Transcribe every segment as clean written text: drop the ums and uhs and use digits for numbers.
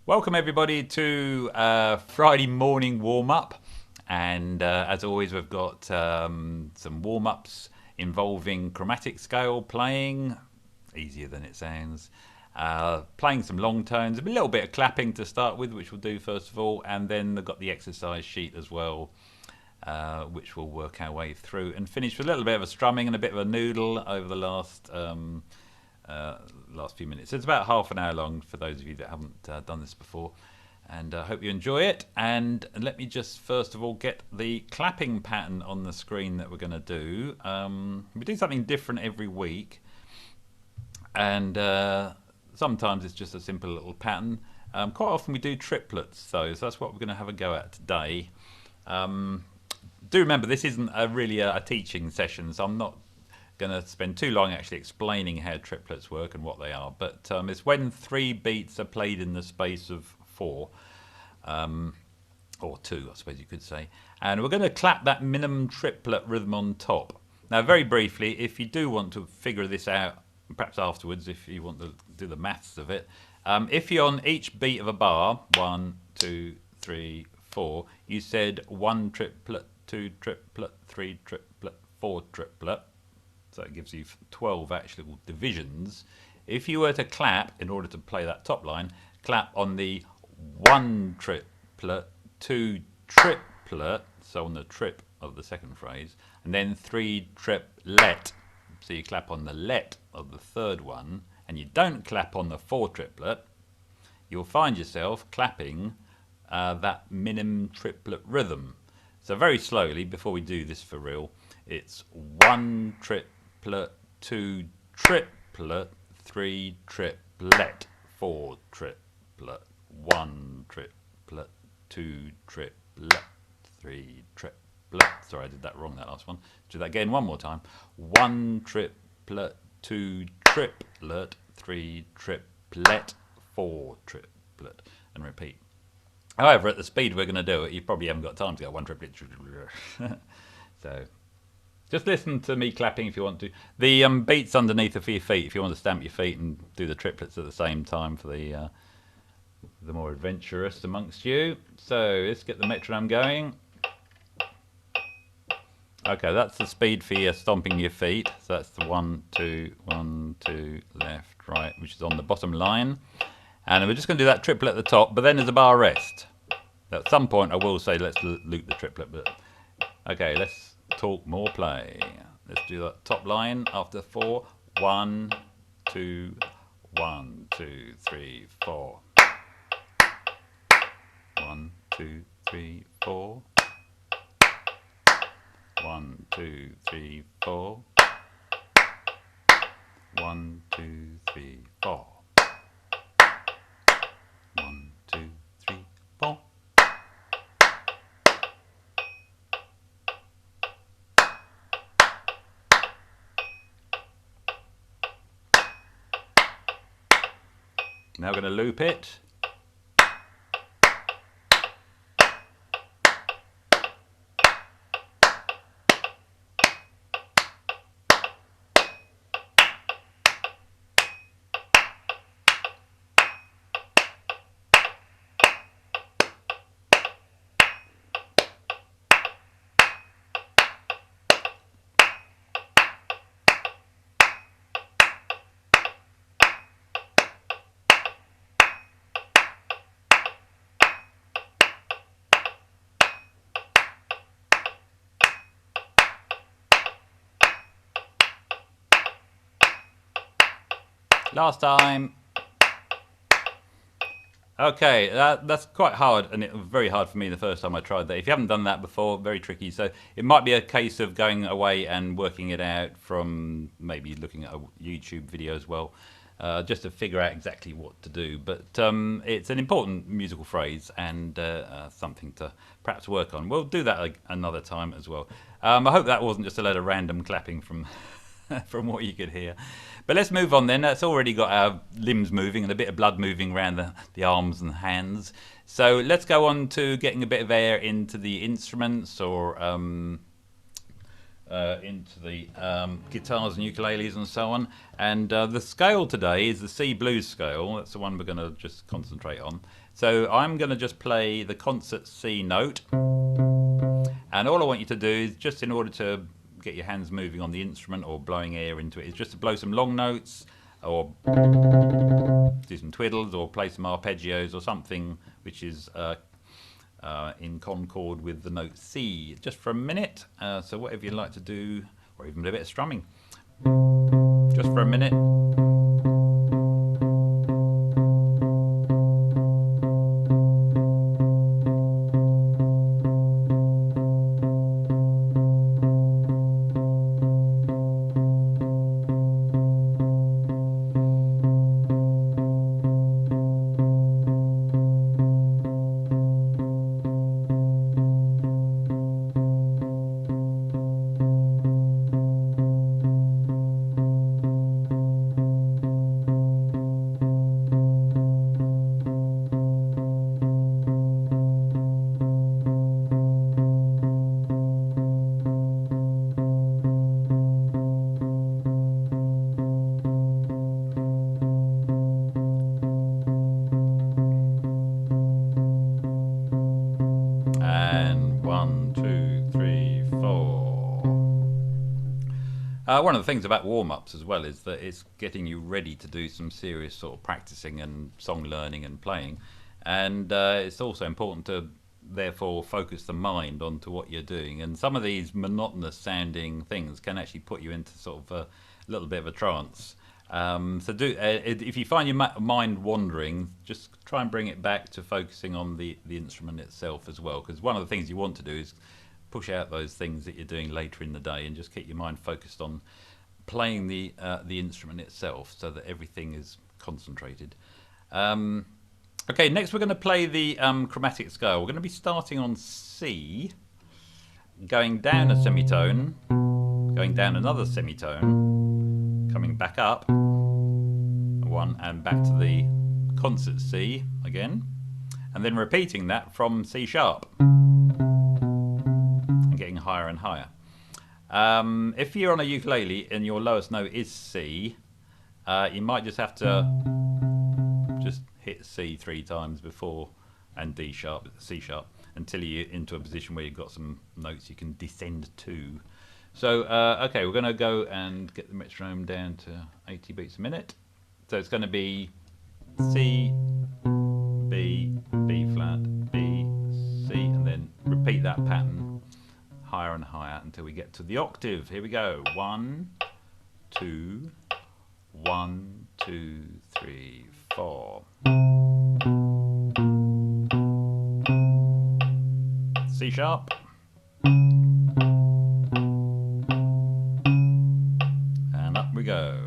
Welcome everybody to Friday morning warm-up, and as always we've got some warm-ups involving chromatic scale playing, easier than it sounds, playing some long tones, a little bit of clapping to start with, which we'll do first of all, and then they've got the exercise sheet as well, which we'll work our way through, and finish with a little bit of a strumming and a bit of a noodle over the last few minutes. It's about half an hour long for those of you that haven't done this before, and I hope you enjoy it. And let me just first of all get the clapping pattern on the screen that we're going to do. We do something different every week, and sometimes it's just a simple little pattern. Quite often we do triplets though, so that's what we're going to have a go at today. Do remember, this isn't really a teaching session, so I'm not going to spend too long actually explaining how triplets work and what they are, but it's when 3 beats are played in the space of 4, or 2 I suppose you could say, and we're going to clap that minimum triplet rhythm on top. Now very briefly, if you do want to figure this out, perhaps afterwards if you want to do the maths of it, if you're on each beat of a bar, 1, 2, 3, 4, you said 1 triplet, 2 triplet, 3 triplet, 4 triplet. So it gives you 12 actual divisions. If you were to clap, in order to play that top line, clap on the 1 triplet, 2 triplet, so on the trip of the second phrase, and then 3 triplet. So you clap on the let of the third one, and you don't clap on the 4 triplet, you'll find yourself clapping that minimum triplet rhythm. So very slowly, before we do this for real, it's 1 triplet, 2 triplet, 3 triplet, 4 triplet, 1 triplet, 2 triplet, 3 triplet. Sorry, I did that wrong, that last one. Do that again one more time. 1 triplet, 2 triplet, 3 triplet, 4 triplet, and repeat. However, at the speed we're going to do it, you probably haven't got time to go 1 triplet. So just listen to me clapping if you want to. The beats underneath are for your feet if you want to stamp your feet and do the triplets at the same time for the more adventurous amongst you. So let's get the metronome going. Okay, that's the speed for your stomping your feet. So that's the 1, 2, 1, 2, left, right, which is on the bottom line. And we're just going to do that triplet at the top, but then there's a bar rest. At some point I will say let's loop the triplet, but okay, let's talk more play. Let's do that top line after 4. 1, 2, 1, 2, 3, 4. 1, 2, 3, 4. 1, 2, 3, 4. 1, 2, 3, 4. 1, 2, 3, 4. Now we're going to loop it. Last time. Okay, that's quite hard, and it was very hard for me the first time I tried that. If you haven't done that before, very tricky. So it might be a case of going away and working it out from maybe looking at a YouTube video as well, just to figure out exactly what to do. But it's an important musical phrase and something to perhaps work on. We'll do that another time as well. I hope that wasn't just a load of random clapping from from what you could hear. But let's move on then. That's already got our limbs moving and a bit of blood moving around the arms and hands. So let's go on to getting a bit of air into the instruments, or into the guitars and ukuleles and so on. And the scale today is the C blues scale. That's the one we're going to just concentrate on. So I'm going to just play the concert C note. And all I want you to do is, just in order to get your hands moving on the instrument or blowing air into it, is just to blow some long notes or do some twiddles or play some arpeggios or something which is in concord with the note C, just for a minute. So whatever you'd like to do, or even a bit of strumming, just for a minute. And 1, 2, 3, 4. One of the things about warm-ups as well is that it's getting you ready to do some serious sort of practicing and song learning and playing. And it's also important to therefore focus the mind onto what you're doing. And some of these monotonous sounding things can actually put you into sort of a little bit of a trance. If you find your mind wandering, just try and bring it back to focusing on the instrument itself as well, because one of the things you want to do is push out those things that you're doing later in the day and just keep your mind focused on playing the instrument itself, so that everything is concentrated. Okay, next we're going to play the chromatic scale. We're going to be starting on C, going down a semitone, going down another semitone, coming back up one and back to the concert C again, and then repeating that from C sharp and getting higher and higher. If you're on a ukulele and your lowest note is C, you might just have to just hit C 3 times before, and D sharp, C sharp, until you're into a position where you've got some notes you can descend to. So, okay, we're going to go and get the metronome down to 80 beats a minute. So it's going to be C, B, B flat, B, C, and then repeat that pattern higher and higher until we get to the octave. Here we go. 1, 2, 1, 2, 3, 4. C sharp. And up we go.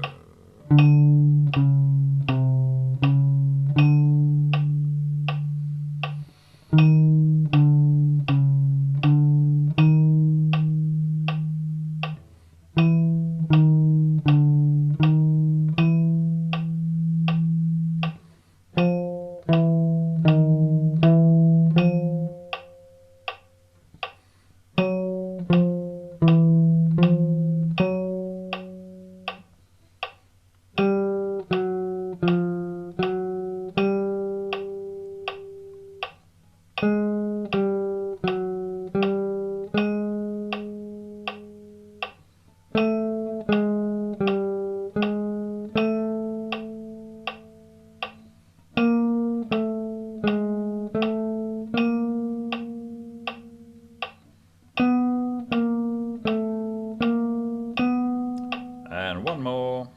And one more.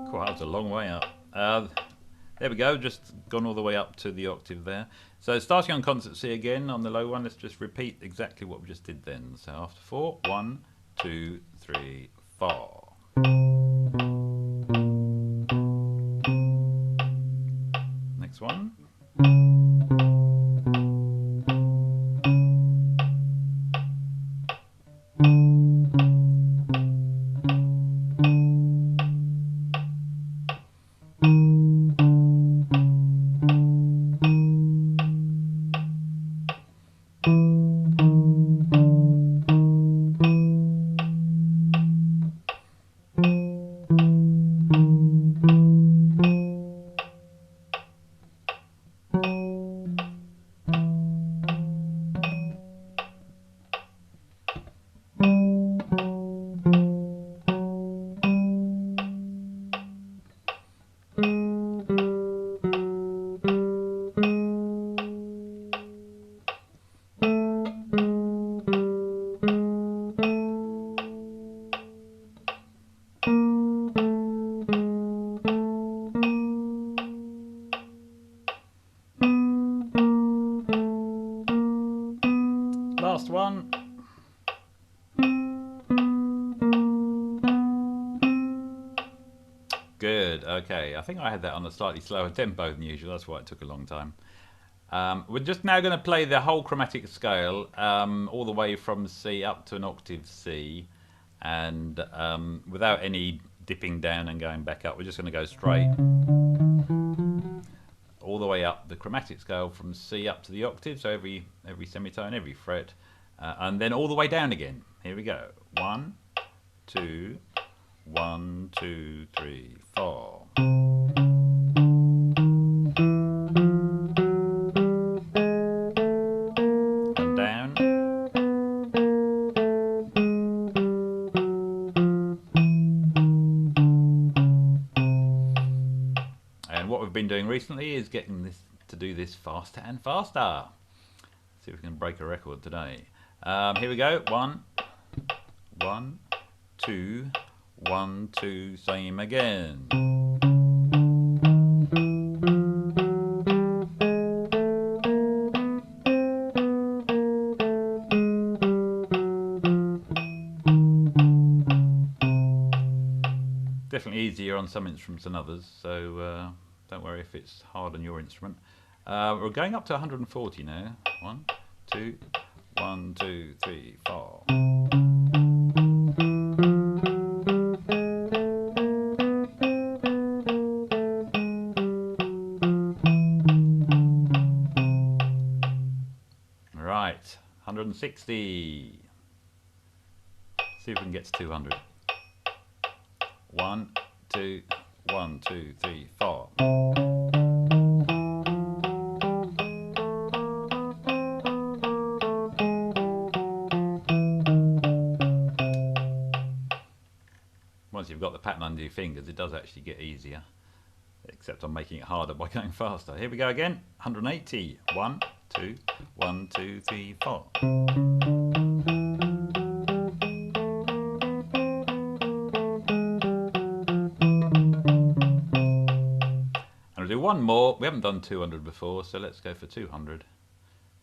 Quite, that's a long way up. There we go, just gone all the way up to the octave there. So starting on concert C again on the low one, let's just repeat exactly what we just did then. So after 4, 1, 2, 3, 4. Next one. Okay, I think I had that on a slightly slower tempo than usual. That's why it took a long time. We're just now going to play the whole chromatic scale, all the way from C up to an octave C, and without any dipping down and going back up. We're just going to go straight all the way up the chromatic scale from C up to the octave, so every semitone, every fret, and then all the way down again. Here we go. 1, 2, 1, 2, 3, 4. And down. And what we've been doing recently is getting this to do this faster and faster. See if we can break a record today. Here we go. 1, 1, 2, 1, 2, same again. Definitely easier on some instruments than others, so don't worry if it's hard on your instrument. We're going up to 140 now. 1, 2, 1, 2, 3, 4. Right, 160. See if we can get to 200. 1, 2, 1, 2, 3, 4. Once you've got the pattern under your fingers, it does actually get easier, except I'm making it harder by going faster. Here we go again. 180. 1, 2, 1, 2, 3, 4. I'll do one more. We haven't done 200 before, so let's go for 200.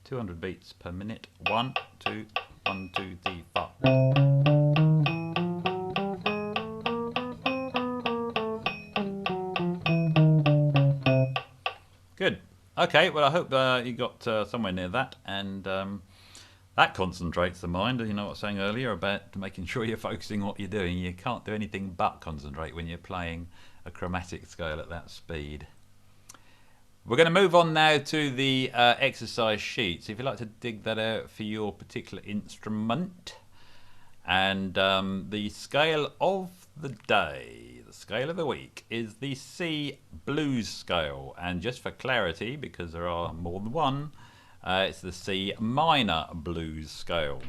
200 beats per minute. 1, 2, 1, 2, 3, 4. Good. Okay, well I hope you got somewhere near that, and that concentrates the mind. You know what I was saying earlier about making sure you're focusing on what you're doing. You can't do anything but concentrate when you're playing a chromatic scale at that speed. We're going to move on now to the exercise sheets. If you'd like to dig that out for your particular instrument. And the scale of the day, the scale of the week, is the C blues scale. And just for clarity, because there are more than one, it's the C minor blues scale.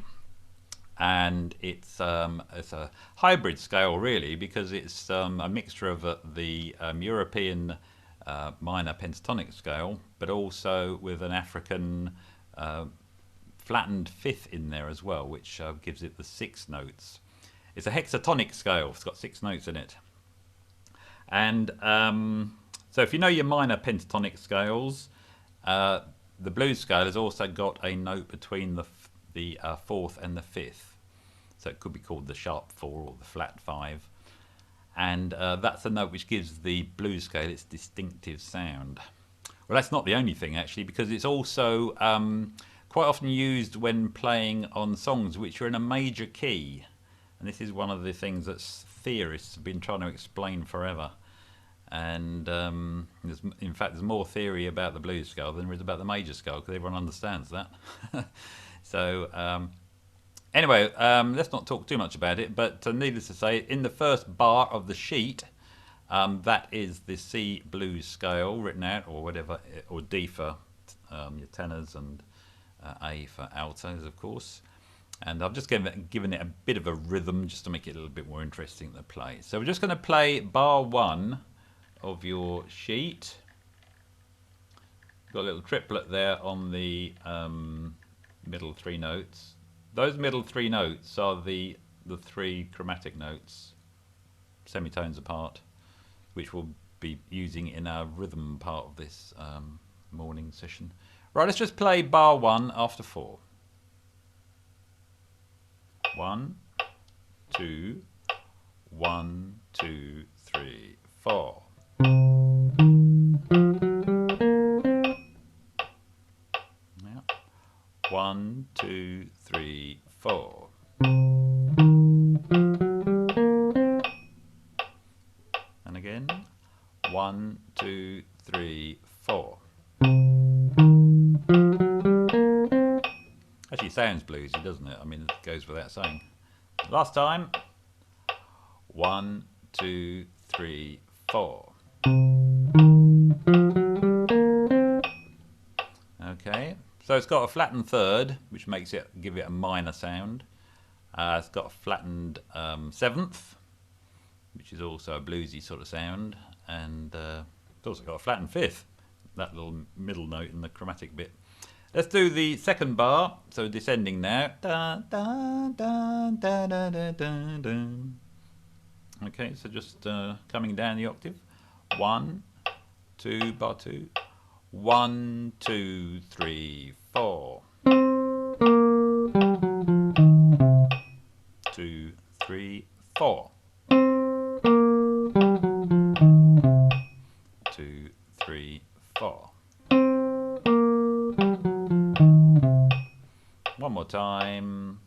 And it's a hybrid scale, really, because it's a mixture of the European minor pentatonic scale, but also with an African flattened fifth in there as well, which gives it the 6 notes. It's a hexatonic scale. It's got 6 notes in it. And so if you know your minor pentatonic scales, the blues scale has also got a note between the 4th and the 5th. So it could be called the sharp 4 or the flat 5. And that's the note which gives the blues scale its distinctive sound. Well, that's not the only thing, actually, because it's also quite often used when playing on songs which are in a major key. And this is one of the things that theorists have been trying to explain forever. And in fact, there's more theory about the blues scale than there is about the major scale, because everyone understands that. So anyway, let's not talk too much about it, but needless to say, in the first bar of the sheet, that is the C blues scale written out, or whatever, or D for your tenors, and A for altos, of course. And I've just given it a bit of a rhythm just to make it a little bit more interesting to play. So we're just going to play bar 1 of your sheet. Got a little triplet there on the middle 3 notes. Those middle 3 notes are the 3 chromatic notes, semitones apart, which we'll be using in our rhythm part of this morning session. Right, let's just play bar 1 after 4. 1, 2, 1, 2, 3, 4. Yeah. 1, 2, 3, 4. And again. 1, 2, 3, 4. Actually sounds bluesy, doesn't it? I mean, it goes without saying. Last time. 1, 2, 3, 4. Okay, so it's got a flattened third, which makes it give it a minor sound. It's got a flattened seventh, which is also a bluesy sort of sound, and it's also got a flattened fifth, that little middle note in the chromatic bit. Let's do the second bar, so descending now. Da, da, da, da, da, da, da, da. Okay, so just coming down the octave. 1, 2, bar 2. 1, 2, 3, 4. 2, 3, 4. 2, 3, 4. One more time.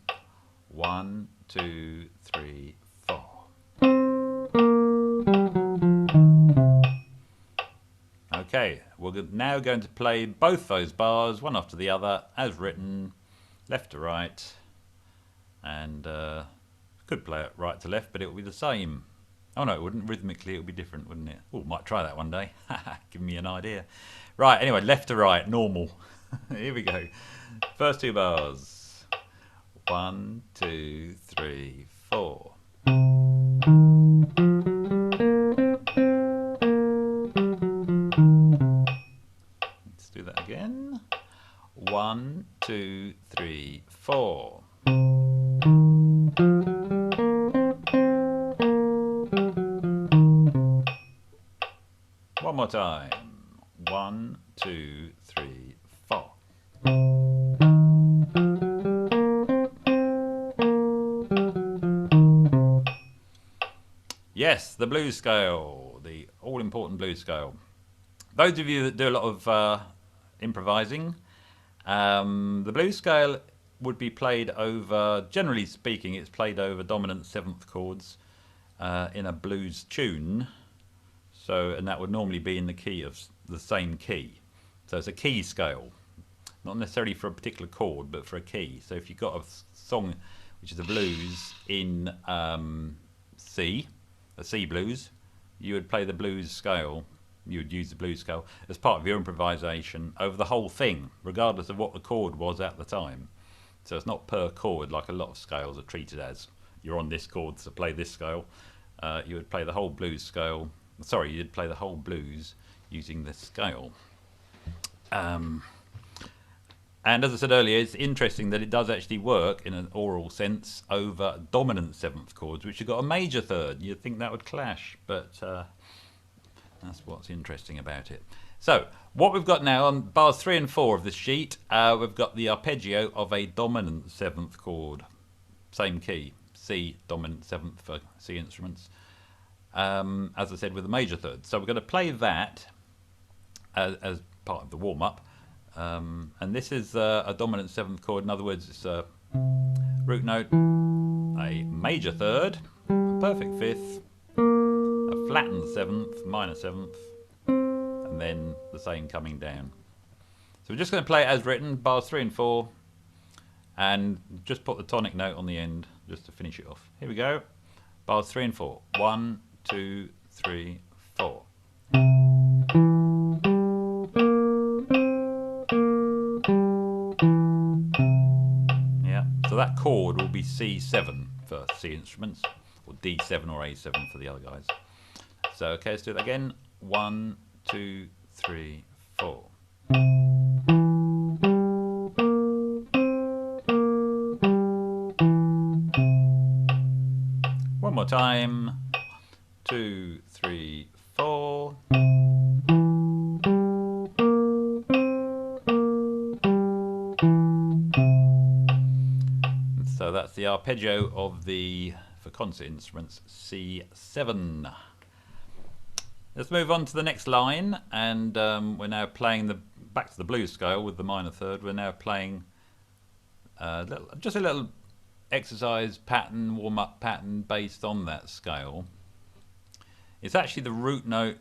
1, 2, 3, 4. Okay, we're now going to play both those bars, one after the other, as written, left to right, and could play it right to left, but it would be the same. Oh no, it wouldn't. Rhythmically, it would be different, wouldn't it? Oh, might try that one day. Give me an idea. Right, anyway, left to right, normal. Here we go. First two bars. 1, 2, 3, 4. Let's do that again. 1, 2, 3, 4. One more time. 1, 2, 3, 4. Yes, the blues scale, the all-important blues scale. Those of you that do a lot of improvising, the blues scale would be played over, generally speaking, it's played over dominant seventh chords in a blues tune. So, and that would normally be in the key of the same key. So it's a key scale, not necessarily for a particular chord, but for a key. So if you've got a song which is a blues in C, a C blues, you would play the blues scale. You would use the blues scale as part of your improvisation over the whole thing, regardless of what the chord was at the time. So it's not per chord like a lot of scales are treated as. You're on this chord, so play this scale. You would play the whole blues scale. Sorry, you'd play the whole blues using this scale. And as I said earlier, it's interesting that it does actually work in an oral sense over dominant seventh chords, which have got a major third. You'd think that would clash, but that's what's interesting about it. So what we've got now on bars 3 and 4 of this sheet, we've got the arpeggio of a dominant seventh chord, same key, C dominant seventh for C instruments. As I said, with a major third. So we're going to play that as part of the warm-up. And this is a dominant seventh chord. In other words, it's a root note, a major third, a perfect fifth, a flattened seventh, minor seventh, and then the same coming down. So we're just going to play it as written, bars 3 and 4, and just put the tonic note on the end just to finish it off. Here we go. Bars 3 and 4. 1, 2, 3, 4. Yeah, so that chord will be C7 for C instruments, or D7 or A7 for the other guys. So, okay, let's do that again. 1, 2, 3, 4. One more time. 2, 3, 4. So that's the arpeggio of the, for concert instruments, C7. Let's move on to the next line, and we're now playing back to the blues scale with the minor third. We're now playing just a little exercise pattern, warm-up pattern based on that scale. It's actually the root note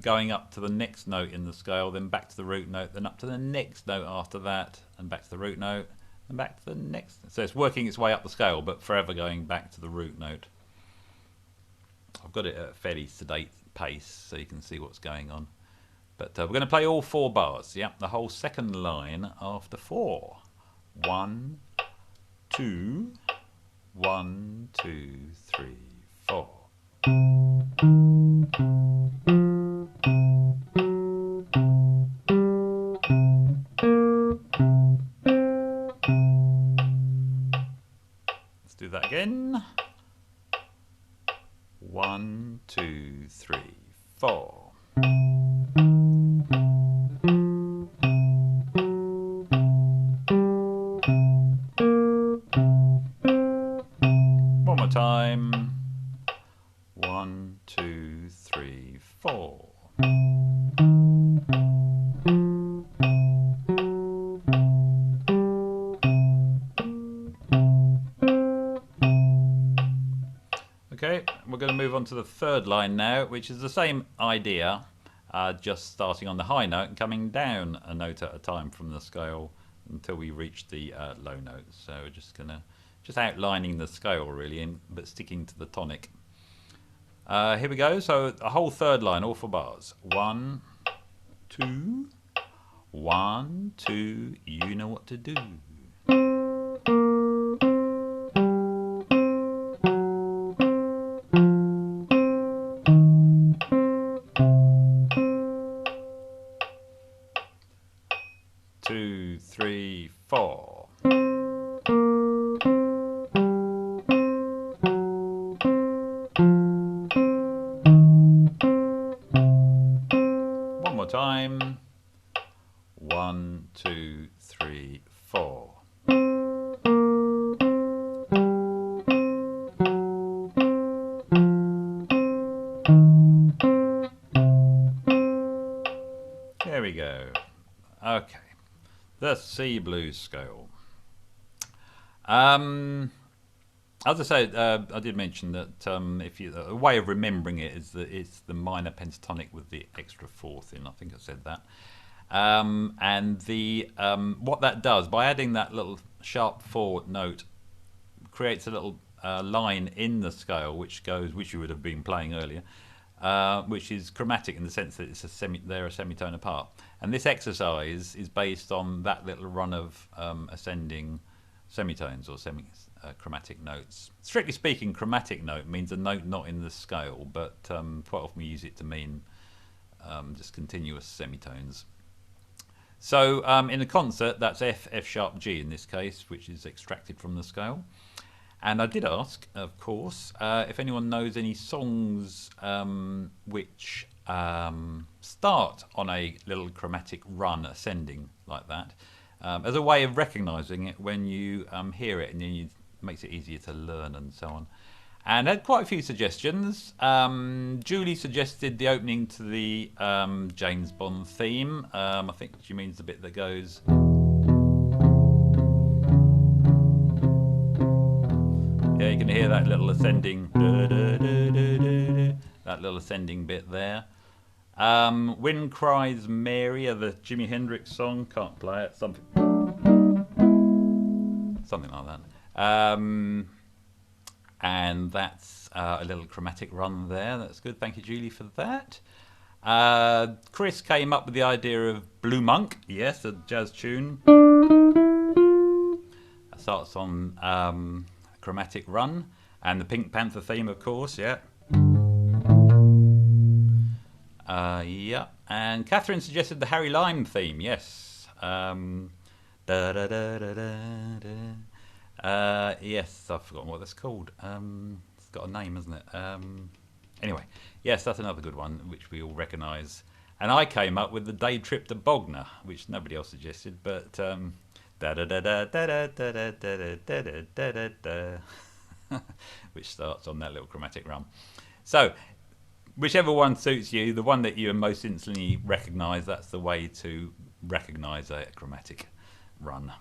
going up to the next note in the scale, then back to the root note, then up to the next note after that, and back to the root note, and back to the next. So it's working its way up the scale, but forever going back to the root note. I've got it at a fairly sedate pace so you can see what's going on. But we're going to play all 4 bars. Yeah, the whole second line after 4. 1, 2, 1, 2, 3, 4. Let's do that again. 1, 2, 3, 4. One more time. 1, 2, 3, 4. Okay, we're going to move on to the third line now, which is the same idea, just starting on the high note and coming down a note at a time from the scale until we reach the low notes. So we're just outlining the scale really, but sticking to the tonic. Here we go. So a whole third line, all 4 bars. 1, 2, 1, 2. You know what to do. 2, 3, 4. One more time. 1, 2, 3, 4. There we go. Okay. The C blues scale. As I say, I did mention that a way of remembering it is that it's the minor pentatonic with the extra fourth in. I think I said that. And what that does, by adding that little sharp 4 note, creates a little line in the scale which you would have been playing earlier, which is chromatic in the sense that they're a semitone apart. And this exercise is based on that little run of ascending semitones or chromatic notes. Strictly speaking, chromatic note means a note not in the scale, but quite often we use it to mean just continuous semitones. So in a concert, that's F, F sharp, G in this case, which is extracted from the scale. And I did ask, of course, if anyone knows any songs which start on a little chromatic run ascending like that, as a way of recognising it when you hear it, and then it makes it easier to learn and so on. And I had quite a few suggestions. Julie suggested the opening to the James Bond theme. I think she means the bit that goes... Yeah, you can hear that little ascending... that little ascending bit there. Wind Cries Mary, the Jimi Hendrix song. Can't play it. Something like that. And that's a little chromatic run there. That's good. Thank you, Julie, for that. Chris came up with the idea of Blue Monk. Yes, a jazz tune. That starts on a chromatic run. And the Pink Panther theme, of course, yeah. Yeah. And Catherine suggested the Harry Lime theme, yes. Yes, I've forgotten what that's called. It's got a name, hasn't it? Anyway, yes, that's another good one, which we all recognise. And I came up with the Day Trip to Bognor, which nobody else suggested, but which starts on that little chromatic run. So whichever one suits you, the one that you most instantly recognise, that's the way to recognise a chromatic run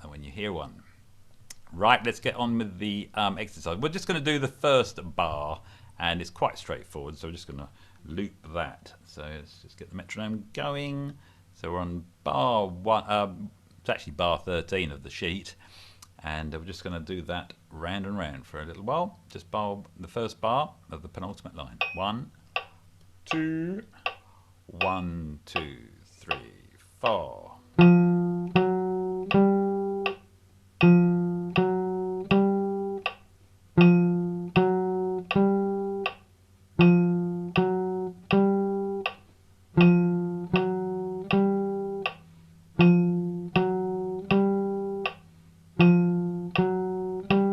when you hear one. Right, let's get on with the exercise. We're just going to do the first bar, and it's quite straightforward, so we're just going to loop that. So let's just get the metronome going. So we're on bar 1, it's actually bar 13 of the sheet, and we're just going to do that round and round for a little while. Just bar the first bar of the penultimate line. 1, 2, 1, 2, 3, 4.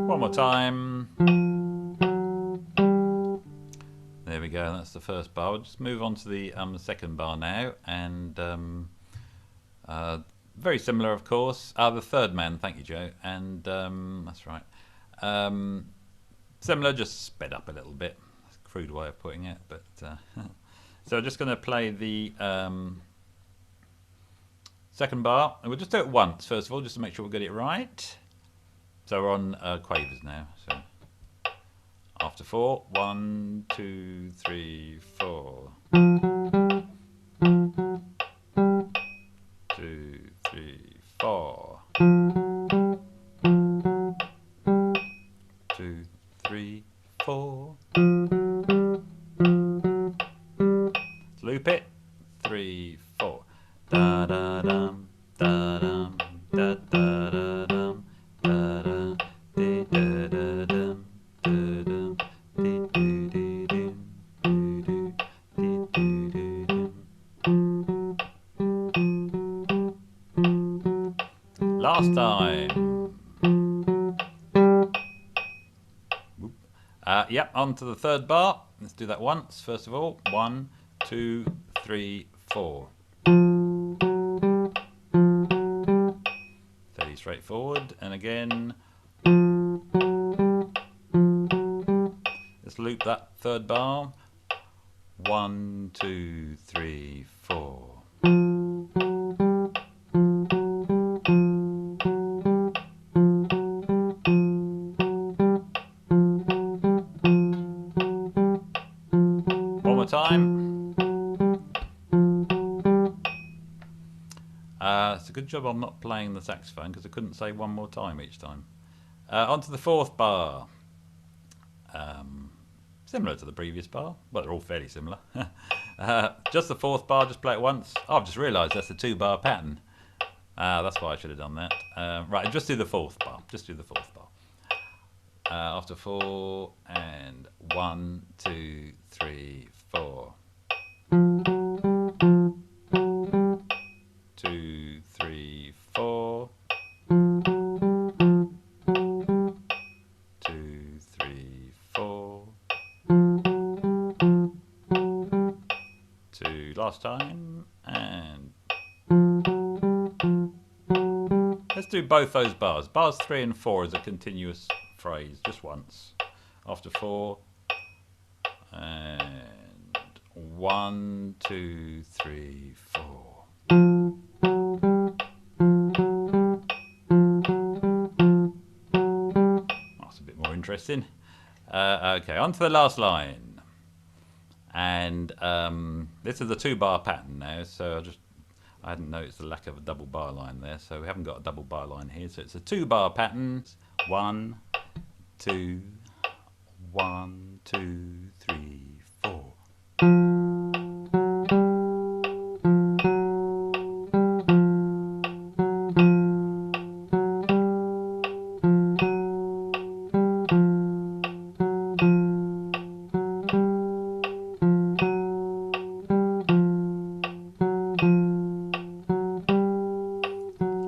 One more time. There we go, that's the first bar. We'll just move on to the second bar now, and very similar, of course. The third man, thank you, Joe, and that's right. Similar, just sped up a little bit. That's a crude way of putting it, but so I'm just going to play the second bar, and we'll just do it once first of all, just to make sure we get it right. So we're on quavers now. So after 4, 1, 2, 3, 4. 2, 3, 4. 2, 3, 4. Let's loop it. 3, 4. Da da dum, da dum, da da da dum, da da dee da da dum, da dum, dee doo dee doo, doo doo, dee doo doo doo. Last time. Yep, on to the third bar. Let's do that once, first of all. 1, 2, 3, 4. Fairly straightforward. And again, let's loop that third bar. 1, 2, 3, 4. One more time. It's a good job I'm not playing the saxophone, because I couldn't say one more time each time. On to the fourth bar. Similar to the previous bar. Well, they're all fairly similar. Just the fourth bar, just play it once. Oh, I've just realised that's a 2-bar pattern. That's why I should have done that. Right, just do the fourth bar. Just do the fourth bar. After 4, and 1, 2, 3, 4. 2, 3, 4. 2, 3, 4. 2 last time, and let's do both those bars. Bars 3 and 4 is a continuous phrase, just once. After 4, and 1, 2, 3, 4. That's a bit more interesting. Okay, on to the last line. And this is a 2-bar pattern now, so I hadn't noticed the lack of a double bar line there, so we haven't got a double bar line here. So it's a 2-bar pattern. 1, 2, 1, 2, 3, 4.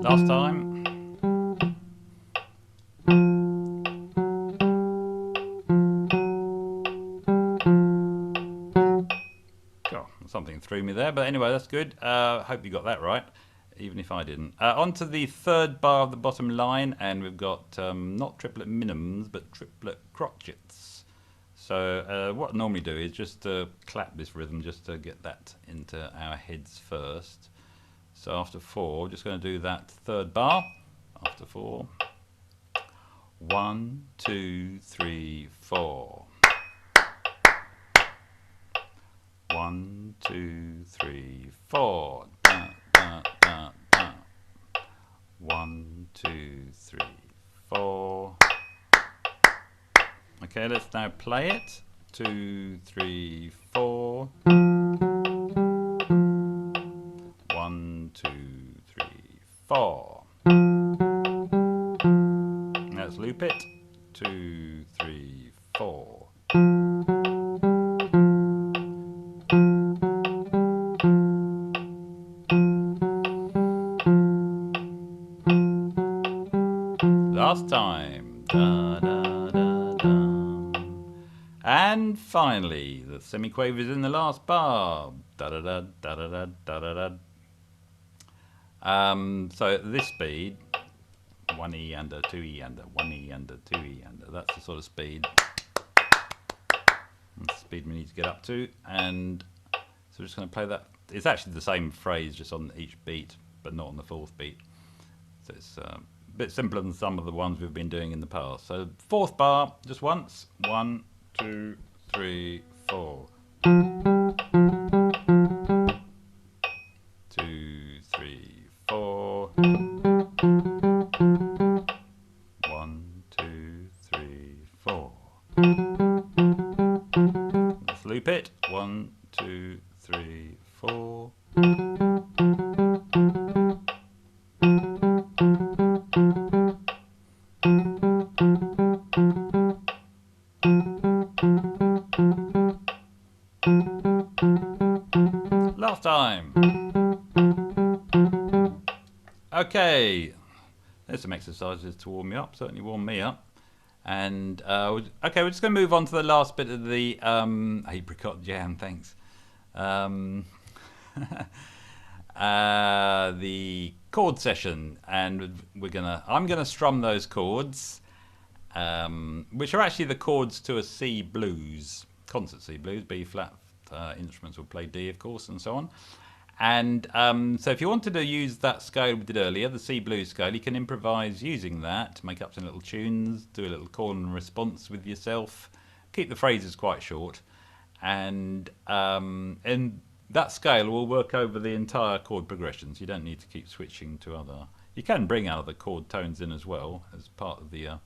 Last time. God, something threw me there, but anyway, that's good. Hope you got that right, even if I didn't. On to the third bar of the bottom line, and we've got not triplet minimums, but triplet crotchets. So what I normally do is just clap this rhythm just to get that into our heads first. So after 4, we're just going to do that third bar. After 4. 1, 2, 3, 4. 1, 2, 3, 4. Da, da, da, da. 1, 2, 3, 4. Okay, let's now play it. 2, 3, 4. 1, 2, 3, 4. Let's loop it. 2, 3, 4. Last time. Da, da, da, da. And finally, the semiquavers in the last bar. Da da da da da da da da. So at this speed, 1E under, 2E under, 1E under, 2E under. That's the sort of speed. That's the speed we need to get up to. And so we're just going to play that. It's actually the same phrase, just on each beat, but not on the fourth beat. So it's a bit simpler than some of the ones we've been doing in the past. So fourth bar, just once. 1, 2, 3, 4. 2, 3, 4. 1, 2, 3, 4. Let's loop it. 1, 2, 3, 4. Last time. Okay, there's some exercises to warm you up, certainly warm me up. And okay, we're just going to move on to the last bit of the apricot jam, thanks. The chord session, and I'm gonna strum those chords, which are actually the chords to a C blues, concert C blues. B flat instruments will play D, of course, and so on. And so if you wanted to use that scale we did earlier, the C blues scale, you can improvise using that to make up some little tunes, do a little call and response with yourself, keep the phrases quite short, and that scale will work over the entire chord progressions. You don't need to keep switching to other. You can bring other chord tones in as well as part of the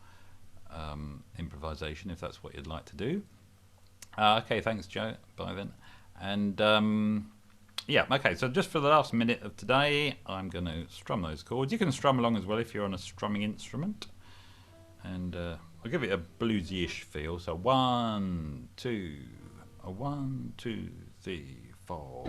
improvisation if that's what you'd like to do. Okay, thanks, Joe. Bye then. And yeah, okay, so just for the last minute of today, I'm going to strum those chords. You can strum along as well if you're on a strumming instrument. And I'll give it a bluesy-ish feel. So 1, 2, 1, 2, 3, 4.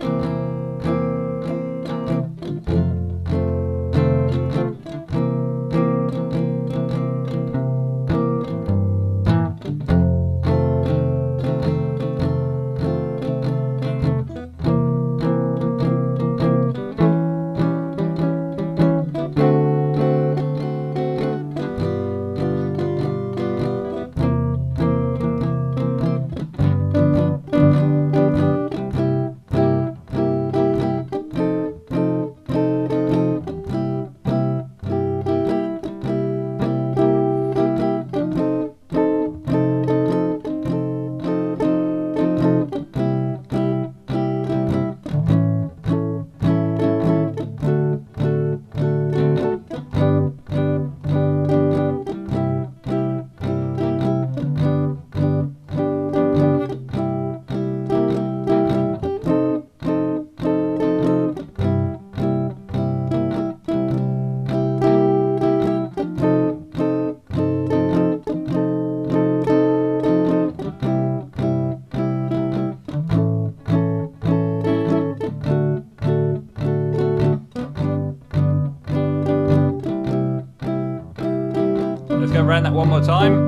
Let's go around that one more time.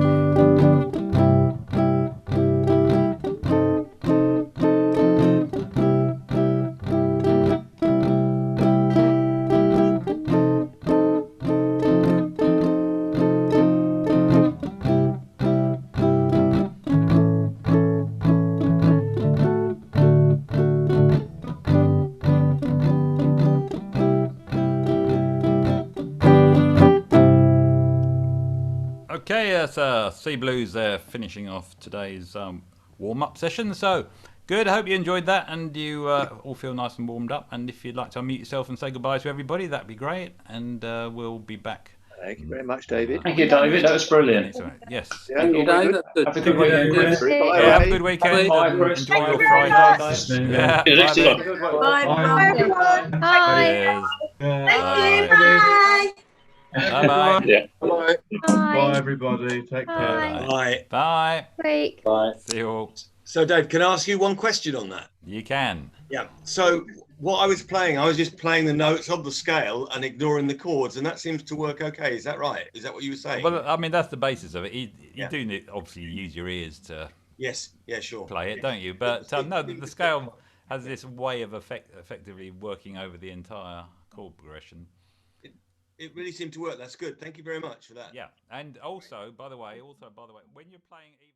Okay, that's Sea Blues there, finishing off today's warm-up session. So, good. I hope you enjoyed that and you all feel nice and warmed up. And if you'd like to unmute yourself and say goodbye to everybody, that'd be great. And we'll be back. Thank you very much, David. Thank you, David. That was brilliant. Yes. Yeah, Thank you, David. have a good weekend. Yeah, have a good weekend. Bye, and Chris. enjoy your Bye, Friday. Yeah. Yeah, bye then. Bye, everyone. Bye. Cheers. Thank you. Bye. Bye-bye. Yeah. Bye. Bye, everybody. Take care. Bye. Bye. Bye. Great. Bye. See you all. So, Dave, can I ask you one question on that? You can. Yeah. So, what I was playing, I was just playing the notes of the scale and ignoring the chords, and that seems to work okay. Is that right? Is that what you were saying? Well, I mean, that's the basis of it. You Yeah. do need, obviously, use your ears to Yes. Yeah. Sure. play it, don't you? But no, the scale has this way of effectively working over the entire chord progression. It really seemed to work. That's good. Thank you very much for that. Yeah, and also, by the way, when you're playing even